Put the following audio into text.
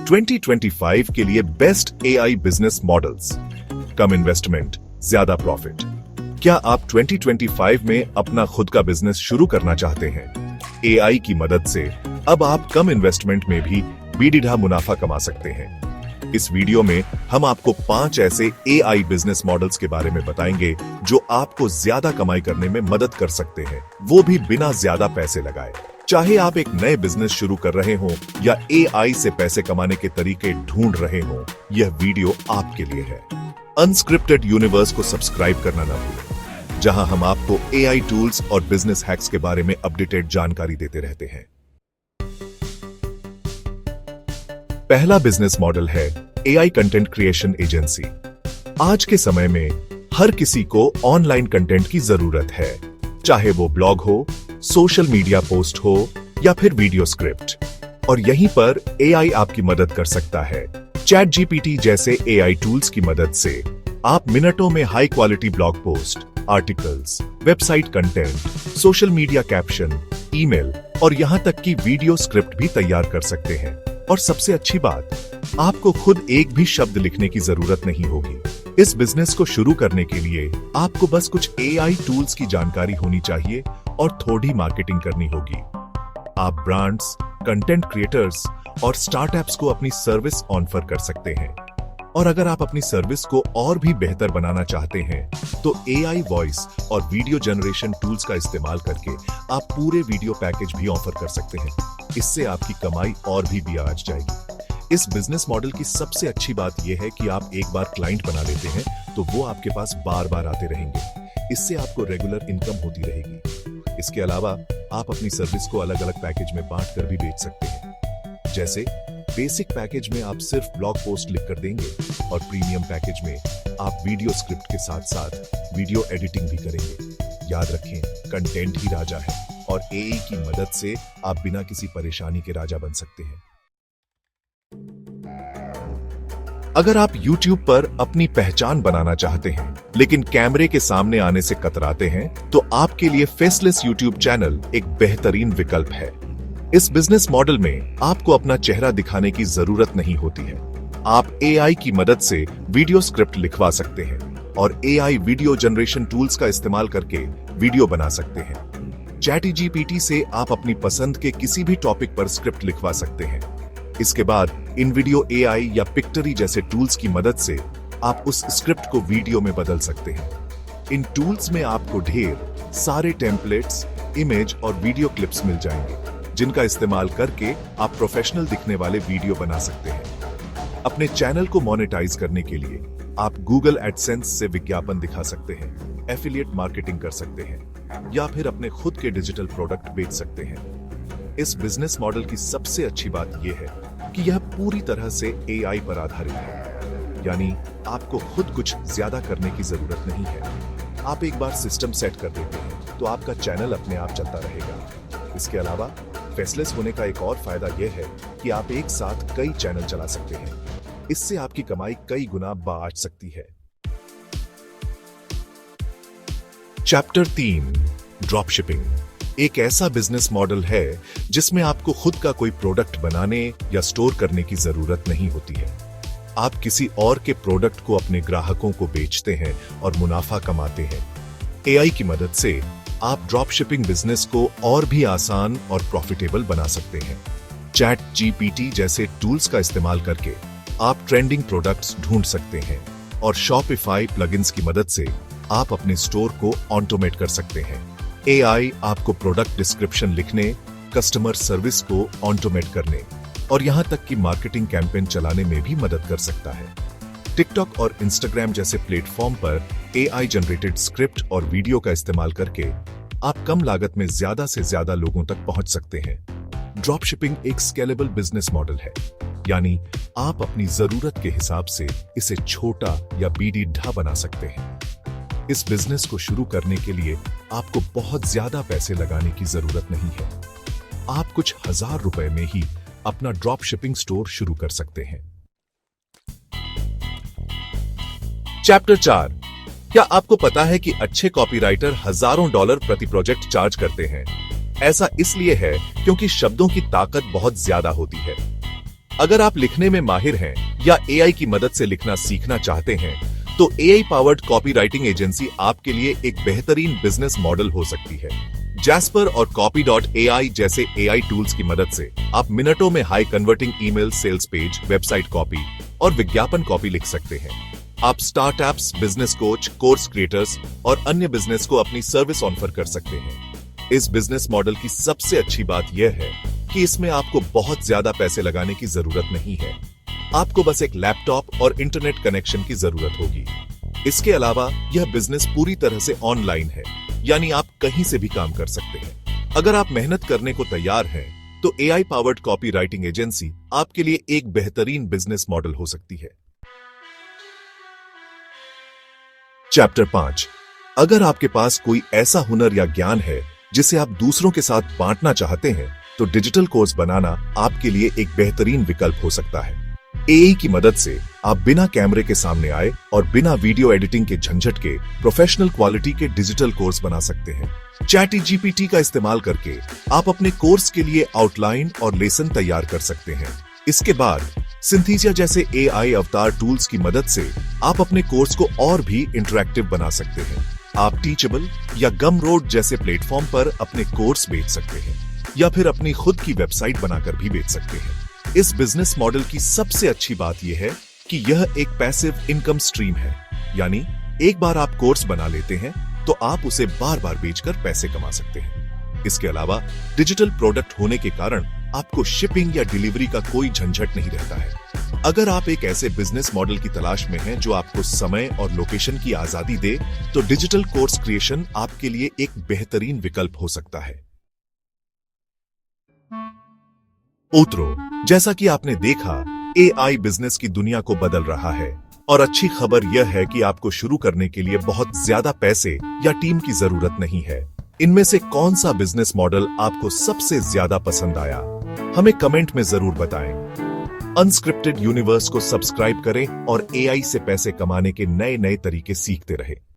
2025 के लिए best AI business models. कम investment, ज्यादा प्रॉफिट। क्या आप 2025 में अपना खुद का बिजनेस शुरू करना चाहते हैं? एआई की मदद से अब आप कम इन्वेस्टमेंट में भी बेढिढा मुनाफा कमा सकते हैं। इस वीडियो में हम आपको 5 ऐसे एआई बिजनेस मॉडल्स के बारे में बताएंगे जो आपको ज्यादा कमाई करने में मदद कर सकते हैं, वो भी बिना ज्यादा पैसे लगाए। चाहे आप एक नए बिजनेस शुरू कर रहे हो या एआई से पैसे कमाने के तरीके ढूंढ रहे हो, यह वीडियो आपके लिए है। अनस्क्रिप्टेड यूनिवर्स को सब्सक्राइब करना ना भूलें, जहां हम आपको एआई टूल्स और बिजनेस हैक्स के बारे में अपडेटेड जानकारी देते रहते हैं। पहला बिजनेस मॉडल है एआई कंटेंट क्रिएशन एजेंसी। आज के समय में हर किसी को ऑनलाइन कंटेंट की जरूरत है, चाहे वो ब्लॉग हो, सोशल मीडिया पोस्ट हो या फिर वीडियो स्क्रिप्ट। और यहीं पर एआई आपकी मदद कर सकता है। चैट जीपीटी जैसे एआई टूल्स की मदद से आप मिनटों में high quality blog post, articles, website content, social media caption, email और यहां तक कि वीडियो स्क्रिप्ट भी तैयार कर सकते हैं। और सबसे अच्छी बात, आपको खुद एक भी शब्द लिखने की जरूरत नहीं होगी। इस बिजनेस को शुरू करने के लिए आपको बस कुछ एआई टूल्स की जानकारी होनी चाहिए और थोड़ी मार्केटिंग करनी होगी। आप ब्रांड्स, कंटेंट क्रिएटर्स और स्टार्टअप्स को अपनी सर्विस ऑफर कर सकते हैं। और अगर आप अपनी सर्विस को और भी बेहतर बनाना चाहते हैं, तो एआई वॉइस और वीडियो जनरेशन टूल्स का इस्तेमाल करके आप पूरे वीडियो पैकेज भी ऑफर कर सकते हैं। इससे आपकी कमाई और भी आज जाएगी। इस बिजनेस मॉडल की सबसे अच्छी बात यह है कि आप एक बार क्लाइंट बना लेते हैं तो वो आपके पास बार बार आते रहेंगे। इससे आपको रेगुलर इनकम होती रहेगी। इसके अलावा आप अपनी सर्विस को अलग अलग पैकेज में बांट कर भी बेच सकते हैं। जैसे बेसिक पैकेज में आप सिर्फ ब्लॉग पोस्ट लिख कर देंगे और प्रीमियम पैकेज में आप वीडियो स्क्रिप्ट के साथ साथ वीडियो एडिटिंग भी करेंगे। याद रखें, कंटेंट ही राजा है और एआई की मदद से आप बिना किसी परेशानी के राजा बन सकते हैं। अगर आप YouTube पर अपनी पहचान बनाना चाहते हैं लेकिन कैमरे के सामने आने से कतराते हैं, तो आपके लिए फेसलेस YouTube चैनल एक बेहतरीन विकल्प है। इस बिजनेस मॉडल में आपको अपना चेहरा दिखाने की जरूरत नहीं होती है। आप एआई की मदद से वीडियो स्क्रिप्ट लिखवा सकते हैं और एआई वीडियो जनरेशन टूल्स का इस्तेमाल करके वीडियो बना सकते हैं। चैट जीपीटी से आप अपनी पसंद के किसी भी टॉपिक पर स्क्रिप्ट लिखवा सकते हैं। इसके बाद इनवीडियो एआई या पिक्टरी जैसे टूल्स की मदद से आप उस स्क्रिप्ट को वीडियो में बदल सकते हैं। इन टूल्स में आपको ढेर सारे टेम्पलेट्स, इमेज और वीडियो क्लिप्स मिल जाएंगे, जिनका इस्तेमाल करके आप प्रोफेशनल दिखने वाले वीडियो बना सकते हैं। अपने चैनल को मोनेटाइज करने के लिए आप गूगल एडसेंस से विज्ञापन दिखा सकते हैं, एफिलिएट मार्केटिंग कर सकते हैं या फिर अपने खुद के डिजिटल प्रोडक्ट बेच सकते हैं। इस बिजनेस मॉडल की सबसे अच्छी बात यह है कि यह पूरी तरह से एआई पर आधारित है, यानी आपको खुद कुछ ज्यादा करने की जरूरत नहीं है। आप एक बार सिस्टम सेट कर देते हैं तो आपका चैनल अपने आप चलता रहेगा। इसके अलावा फेसलेस होने का एक और फायदा यह है कि आप एक साथ कई चैनल चला सकते हैं। इससे आपकी कमाई कई गुना बढ़ सकती है। चैप्टर 3, ड्रॉप शिपिंग एक ऐसा बिजनेस मॉडल है जिसमें आपको खुद का कोई प्रोडक्ट बनाने या स्टोर करने की जरूरत नहीं होती है। आप किसी और के प्रोडक्ट को अपने ग्राहकों को बेचते हैं और मुनाफा कमाते हैं। एआई की मदद से आप ड्रॉप शिपिंग बिजनेस को और भी आसान और प्रॉफिटेबल बना सकते हैं। चैट जीपीटी जैसे टूल्स का इस्तेमाल करके आप ट्रेंडिंग प्रोडक्ट्स ढूंढ सकते हैं और शॉपिफाई प्लगइन्स की मदद से आप अपने स्टोर को ऑटोमेट कर सकते हैं। एआई आपको प्रोडक्ट डिस्क्रिप्शन लिखने, कस्टमर सर्विस को ऑटोमेट करने और यहां तक कि मार्केटिंग कैंपेन चलाने में भी मदद कर सकता है। टिकटॉक और इंस्टाग्राम जैसे प्लेटफॉर्म पर एआई जनरेटेड स्क्रिप्ट और वीडियो का इस्तेमाल करके आप कम लागत में ज्यादा से ज्यादा लोगों तक पहुंच सकते हैं। ड्रॉप शिपिंग एक स्केलेबल बिजनेस मॉडल है, यानी आप अपनी जरूरत के हिसाब से इसे छोटा या बेढिढा बना सकते हैं। इस बिजनेस को शुरू करने के लिए आपको बहुत ज्यादा पैसे लगाने की जरूरत नहीं है। आप कुछ हजार रुपए में ही अपना ड्रॉप शिपिंग स्टोर शुरू कर सकते हैं। चैप्टर 4, क्या आपको पता है कि अच्छे कॉपीराइटर हजारों डॉलर प्रति प्रोजेक्ट चार्ज करते हैं? ऐसा इसलिए है क्योंकि शब्दों की ताकत बहुत ज्यादा होती है। अगर आप लिखने में माहिर हैं या एआई की मदद से लिखना सीखना चाहते हैं, तो एआई पावर्ड कॉपीराइटिंग एजेंसी आपके लिए एक बेहतरीन बिजनेस मॉडल हो सकती है। जैस्पर और Copy.ai जैसे एआई टूल्स की मदद से आप मिनटों में high converting email, sales page, website copy और विज्ञापन कॉपी लिख सकते हैं। आप startups, business coach, course creators और अन्य बिजनेस को अपनी सर्विस ऑफर कर सकते हैं। इस बिजनेस मॉडल की सबसे अच्छी बात यह है कि इसमें आपको बहुत ज्यादा पैसे लगाने की जरूरत नहीं है। आपको बस एक लैपटॉप और इंटरनेट कनेक्शन की जरूरत होगी। इसके अलावा यह बिजनेस पूरी तरह से ऑनलाइन है, यानी आप कहीं से भी काम कर सकते हैं। अगर आप मेहनत करने को तैयार हैं, तो एआई पावर्ड कॉपीराइटिंग एजेंसी आपके लिए एक बेहतरीन बिजनेस मॉडल हो सकती है। चैप्टर 5। अगर आपके पास कोई ऐसा हुनर या ज्ञान है जिसे आप दूसरों के साथ बांटना चाहते हैं, तो डिजिटल कोर्स बनाना आपके लिए एक बेहतरीन विकल्प हो सकता है। एआई की मदद से आप बिना कैमरे के सामने आए और बिना वीडियो एडिटिंग के झंझट के प्रोफेशनल क्वालिटी के डिजिटल कोर्स बना सकते हैं। ChatGPT का इस्तेमाल करके आप अपने कोर्स के लिए आउटलाइन और लेसन तैयार कर सकते हैं। इसके बाद सिंथेसिया जैसे एआई अवतार टूल्स की मदद से आप अपने कोर्स को और भी इंटरैक्टिव बना सकते हैं। आप टीचेबल या गमरोड जैसे प्लेटफॉर्म पर अपने कोर्स बेच सकते हैं या फिर अपनी खुद की वेबसाइट बनाकर भी बेच सकते हैं। इस बिजनेस मॉडल की सबसे अच्छी बात यह है कि यह एक पैसिव इनकम स्ट्रीम है, यानी एक बार आप कोर्स बना लेते हैं तो आप उसे बार बार बेचकर पैसे कमा सकते हैं। इसके अलावा डिजिटल प्रोडक्ट होने के कारण आपको शिपिंग या डिलीवरी का कोई झंझट नहीं रहता है। अगर आप एक ऐसे बिजनेस मॉडल की तलाश में हैं जो आपको समय और लोकेशन की आजादी दे, तो डिजिटल कोर्स क्रिएशन आपके लिए एक बेहतरीन विकल्प हो सकता है। उत्तरों, जैसा कि आपने देखा, एआई बिजनेस की दुनिया को बदल रहा है और अच्छी खबर यह है कि आपको शुरू करने के लिए बहुत ज्यादा पैसे या टीम की जरूरत नहीं है। इनमें से कौन सा बिजनेस मॉडल आपको सबसे ज्यादा पसंद आया, हमें कमेंट में जरूर बताएं। अनस्क्रिप्टेड यूनिवर्स को सब्सक्राइब करें और एआई से पैसे कमाने के नए नए तरीके सीखते रहें।